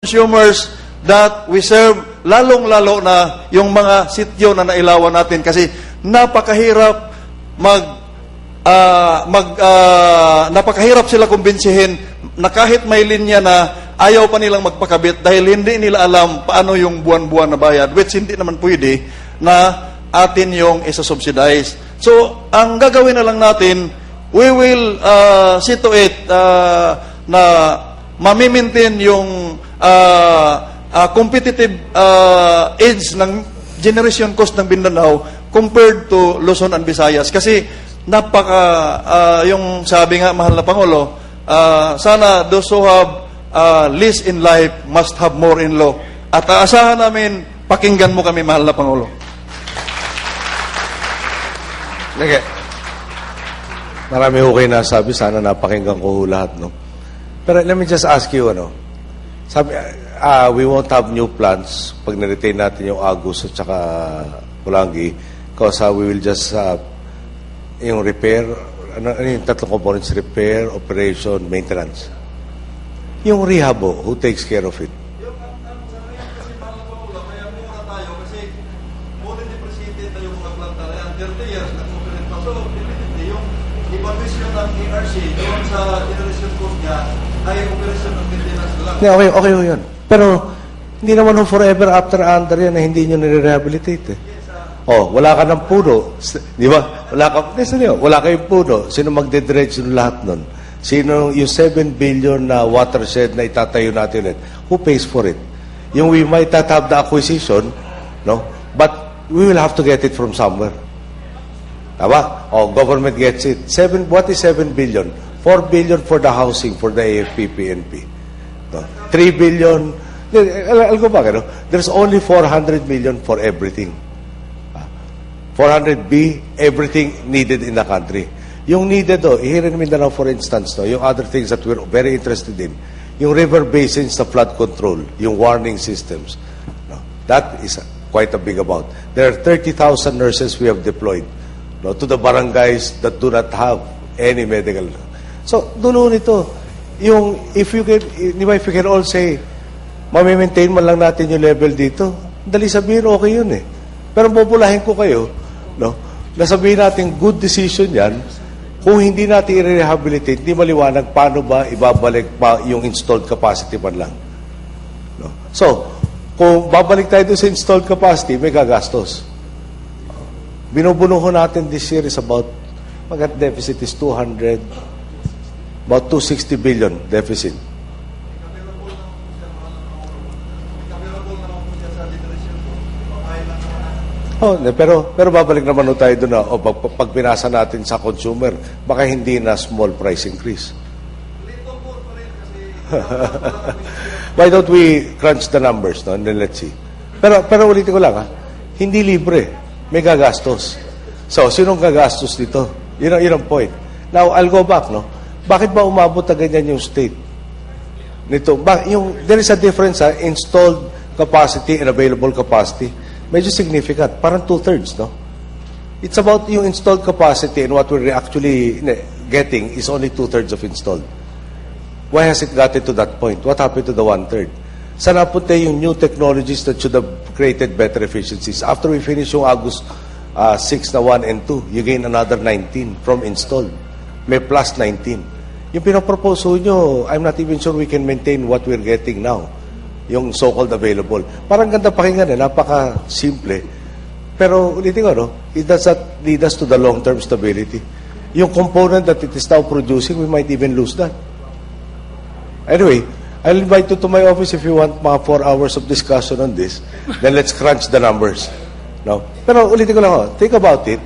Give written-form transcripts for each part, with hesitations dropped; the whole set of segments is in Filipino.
consumers that we serve, lalong-lalo na yung mga sityo na nailawan natin kasi napakahirap napakahirap sila kumbinsihin na kahit may linya na ayaw pa nilang magpakabit dahil hindi nila alam paano yung buwan-buwan na bayad, which hindi naman pwede na atin yung isa-subsidize. So, ang gagawin na lang natin, we will see to it na mamimaintain yung competitive edge ng generation cost ng Mindanao compared to Luzon and Visayas. Kasi yung sabi nga, mahal na Pangulo, sana those who have least in life must have more in law. At aasahan namin, pakinggan mo kami, mahal na Pangulo. Okay. Marami ho kayo nasabi, sana napakinggan ko lahat, no? Pero let me just ask you, sabi, we won't have new plants pag na-retain natin yung Agus at saka Pulangi because we will just yung repair, ano yung tatlong components, repair, operation, maintenance. Yung rehab, who takes care of it? Yeah, okay yun. Pero, hindi naman forever after under yan na hindi nyo nire-rehabilitate. Wala ka ng puno. Di ba? Wala kayong puno. Sino magdedredge yung lahat nun? Sino yung 7 billion na watershed na itatayo natin ulit? Who pays for it? Yung we might not have the acquisition, no? But we will have to get it from somewhere. Tama? Government gets it. What is 7 billion? 4 billion for the housing, for the AFP, PNP. No? 3 billion. I'll go back. There's only 400 million for everything. 400B, everything needed in the country. Yung needed, here in Mindanao, for instance, yung other things that we're very interested in, yung river basins, the flood control, yung warning systems. That is quite a big amount. There are 30,000 nurses we have deployed to the barangays that do not have any medical. So, dulo nito, if you can all say, mamimaintain man lang natin yung level dito, dali sabihin, okay yun eh. Pero populahin ko kayo, nasabihin natin, good decision yan, kung hindi natin i-rehabilitate, hindi maliwanag paano ba ibabalik pa yung installed capacity man lang. So, kung babalik tayo doon sa installed capacity, may gagastos. Binubunuho natin this year is about, deficit is about 260 billion deficit. Pero babalik naman tayo doon na pag pinasa natin sa consumer, baka hindi na small price increase. Why don't we crunch the numbers, and then let's see. Pero ulitin ko lang, hindi libre. May gagastos. So, sinong gagastos dito? Yun ang point. Now, I'll go back, Bakit ba umabot na ganyan yung state? There is a difference, installed capacity and available capacity. Medyo significant. Parang 2/3, It's about yung installed capacity and what we're actually getting is only 2/3 of installed. Why has it gotten to that point? What happened to the 1/3? Saan napunta yung new technologies that should have created better efficiencies? After we finish yung August 6 na 1 and 2, you gain another 19 from installed. May plus 19. Yung pinapropose nyo, I'm not even sure we can maintain what we're getting now. Yung so-called available. Parang ganda pakinggan, napaka-simple. Pero ulitin ko, it does not lead us to the long-term stability. Yung component that it is now producing, we might even lose that. Anyway, I'll invite you to my office if you want mga 4 hours of discussion on this. Then let's crunch the numbers. Pero ulitin ko lang, think about it.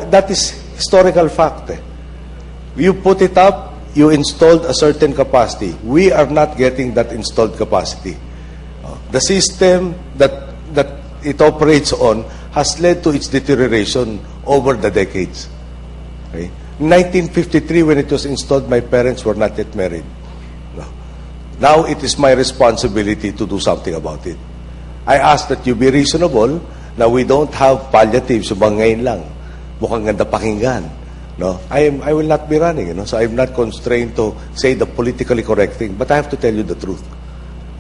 That is historical fact. You put it up, you installed a certain capacity. We are not getting that installed capacity. The system that it operates on has led to its deterioration over the decades. Okay? In 1953, when it was installed, my parents were not yet married. Now it is my responsibility to do something about it. I ask that you be reasonable na we don't have palliatives, ngayon lang. Mukhang ganda pakinggan. No, I will not be running. So I'm not constrained to say the politically correct thing, but I have to tell you the truth.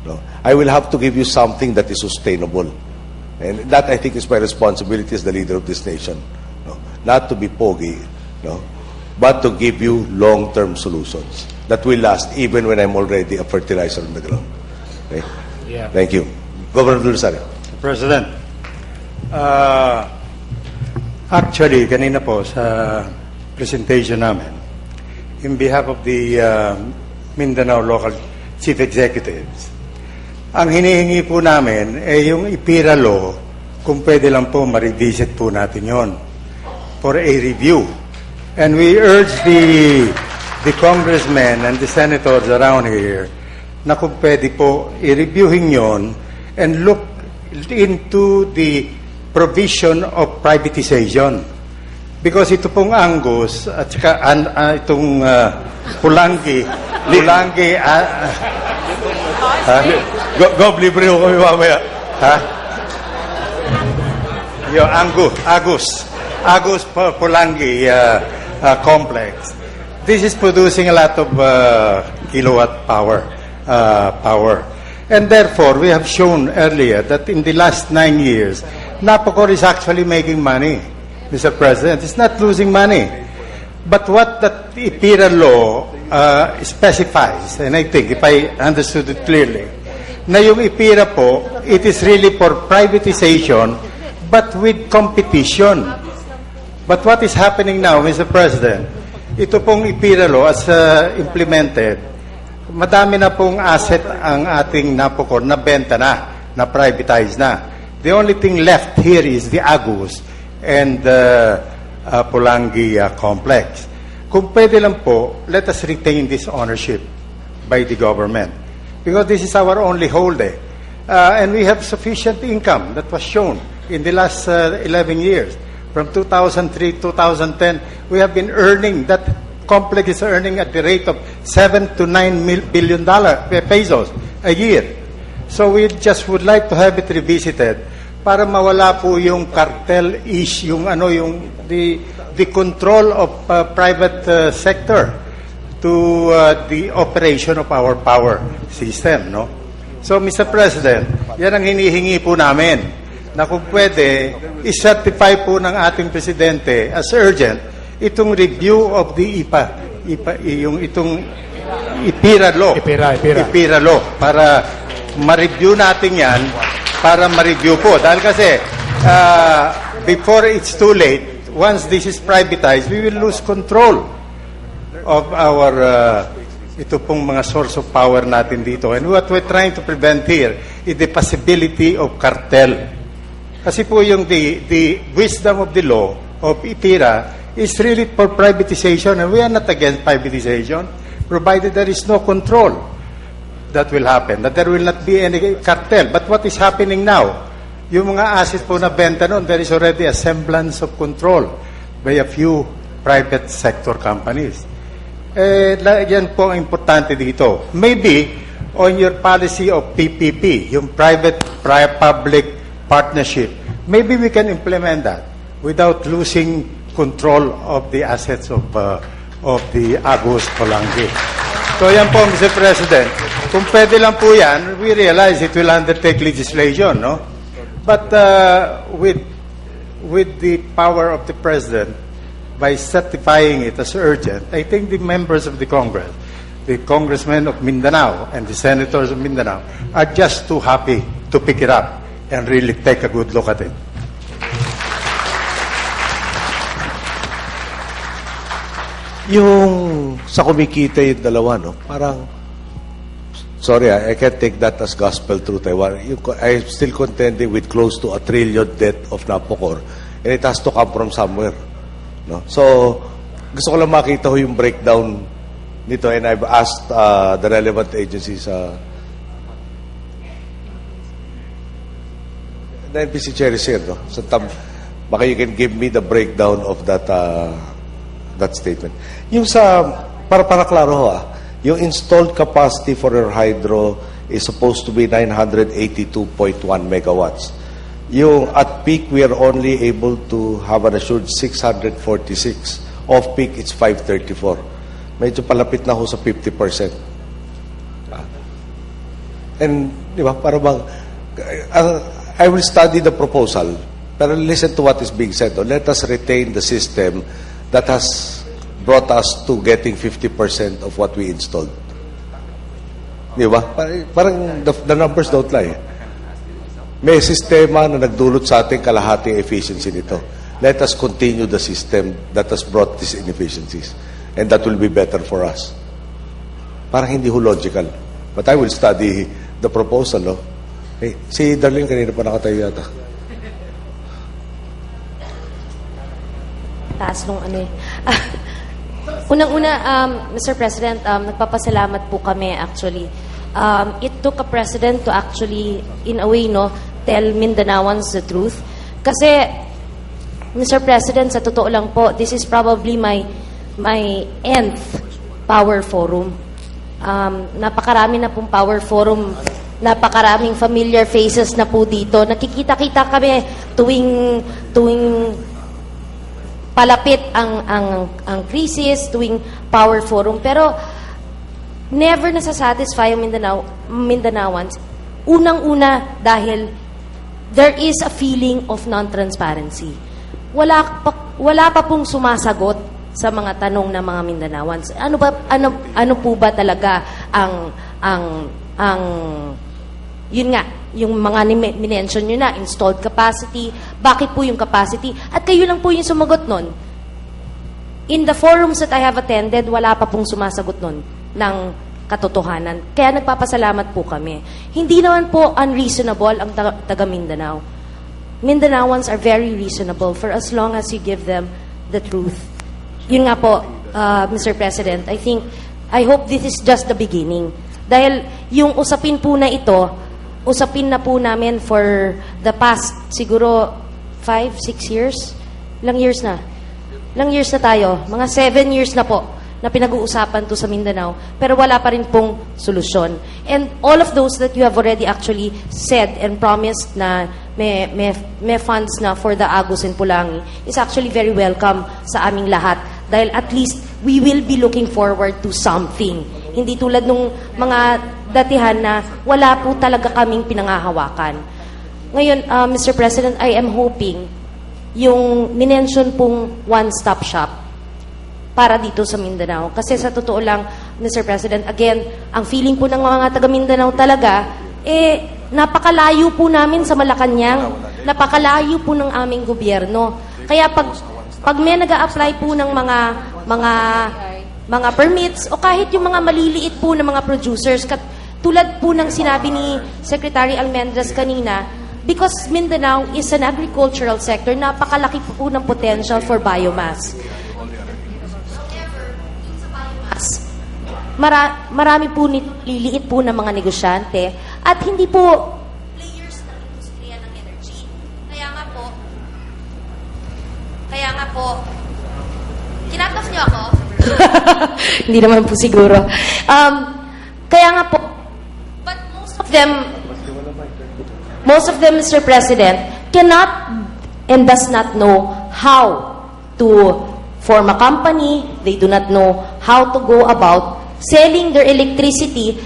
No, I will have to give you something that is sustainable, and that I think is my responsibility as the leader of this nation. No, not to be poggy, no, but to give you long-term solutions that will last even when I'm already a fertilizer on the ground. Okay? Yeah. Thank you, Governor Dulsari. President, actually, kanina po sa presentation namin, in behalf of the Mindanao Local Chief Executives, ang hinihingi po namin ay yung IPIRA law, kung pwede lang po ma-revisit po natin yon for a review. And we urge the congressmen and the senators around here na kung pwede po i-reviewin yon and look into the provision of privatization. Because ito pong Angus at saka itong Pulangi, libre ho kami mamaya. Ha? Yung Agus Pulangi complex. This is producing a lot of kilowatt power. And therefore, we have shown earlier that in the last 9 years, Napocor is actually making money, Mr. President. It's not losing money. But what that IPIRA law specifies, and I think, if I understood it clearly, na yung IPIRA po, it is really for privatization, but with competition. But what is happening now, Mr. President, ito pong IPIRA law as implemented, madami na pong asset ang ating Napocor na benta na privatize na. The only thing left here is the Agus and Pulangi complex. Kung pwede lang po, let us retain this ownership by the government. Because this is our only holder. And we have sufficient income that was shown in the last 11 years. From 2003 to 2010, we have been earning, that complex is earning at the rate of 7 to 9 billion pesos a year. So we just would like to have it revisited para mawala po yung cartel issue, yung the control of private sector to the operation of our power system, no? So Mr. President, yan ang hinihingi po namin na kung pwede i-certify po ng ating presidente as urgent itong review of the itong IPIRA law. IPIRA law para ma-review natin yan, para ma-review po. Dahil kasi, before it's too late, once this is privatized, we will lose control of our, ito pong mga source of power natin dito. And what we're trying to prevent here is the possibility of cartel. Kasi po yung the wisdom of the law of IPIRA is really for privatization, and we are not against privatization, provided there is no control that will happen, that there will not be any cartel. But what is happening now, yung mga assets po na benta noon, there is already a semblance of control by a few private sector companies. Yan po ang importante dito. Maybe, on your policy of PPP, yung private-public partnership, maybe we can implement that without losing control of the assets of the Agus Pulangi. So yan po, Mr. President. Kung pwede lang po yan, we realize it will undertake legislation, no? But with the power of the President, by certifying it as urgent, I think the members of the Congress, the congressmen of Mindanao and the senators of Mindanao, are just too happy to pick it up and really take a good look at it. Yung sa kumikita yung dalawa, no? Parang, sorry, I can't take that as gospel truth. I'm still contending with close to 1 trillion debt of Napocor, and it has to come from somewhere. No? So, gusto ko lang makita ho yung breakdown nito, and I've asked the relevant agencies, the NPC chair is here, no? So, baka you can give me the breakdown of that statement. Yung sa, para klaro ho, yung installed capacity for your hydro is supposed to be 982.1 megawatts. Yung at peak, we are only able to have an assured 646 Off-peak, it's 534. Medyo palapit na ho sa 50%. And, di ba, para bang, I will study the proposal, pero listen to what is being said. Let us retain the system that has brought us to getting 50% of what we installed. Di ba? Parang the numbers don't lie. May sistema na nagdulot sa ating kalahating efficiency nito. Let us continue the system that has brought these inefficiencies. And that will be better for us. Parang hindi ho logical. But I will study the proposal, no? Hey, si Darlene kanina pa nakatayo yata. Taas nung ano eh. Unang-una, Mr. President, nagpapasalamat po kami actually. It took a president to actually, in a way, no, tell Mindanaoans the truth. Kasi, Mr. President, sa totoo lang po, this is probably my nth power forum. Napakarami na pong power forum, napakaraming familiar faces na po dito. Nakikita-kita kami tuwing palapit ang crisis, tuwing power forum. Pero never nasasatisfy ang Mindanaoans. Unang-una dahil there is a feeling of non-transparency. Wala pa pong sumasagot sa mga tanong ng mga Mindanaoans. Ano po ba talaga ang yun nga, yung mga minention nyo na, installed capacity, bakit po yung capacity, at kayo lang po yung sumagot nun. In the forums that I have attended, wala pa pong sumasagot nun ng katotohanan. Kaya nagpapasalamat po kami. Hindi naman po unreasonable ang taga Mindanao. Mindanaoans are very reasonable for as long as you give them the truth. Yun nga po, Mr. President, I hope this is just the beginning. Dahil yung usapin po na ito, usapin na po namin for the past, siguro, 5-6 years? Ilang years na? Ilang years na tayo? Mga 7 years na po na pinag-uusapan to sa Mindanao. Pero wala pa rin pong solusyon. And all of those that you have already actually said and promised na may funds na for the Agus and Pulangi is actually very welcome sa aming lahat. Dahil at least we will be looking forward to something. Hindi tulad nung mga datihan na wala po talaga kaming pinangahawakan. Ngayon, Mr. President, I am hoping yung minention pong one-stop shop para dito sa Mindanao. Kasi sa totoo lang, Mr. President, again, ang feeling po ng mga taga Mindanao talaga, napakalayo po namin sa Malacanang. Napakalayo po ng aming gobyerno. Kaya pag may nag-a-apply po ng mga permits o kahit yung mga maliliit po na mga producers, tulad po ng sinabi ni Secretary Almendras kanina, because Mindanao is an agricultural sector, napakalaki po ng potential for biomass. Marami po liliit po ng mga negosyante at hindi po players ng industriya ng energy. Kaya nga po, kinatlas niyo ako? Hindi naman po siguro. Kaya nga po, but most of them, Mr. President, cannot and does not know how to form a company. They do not know how to go about selling their electricity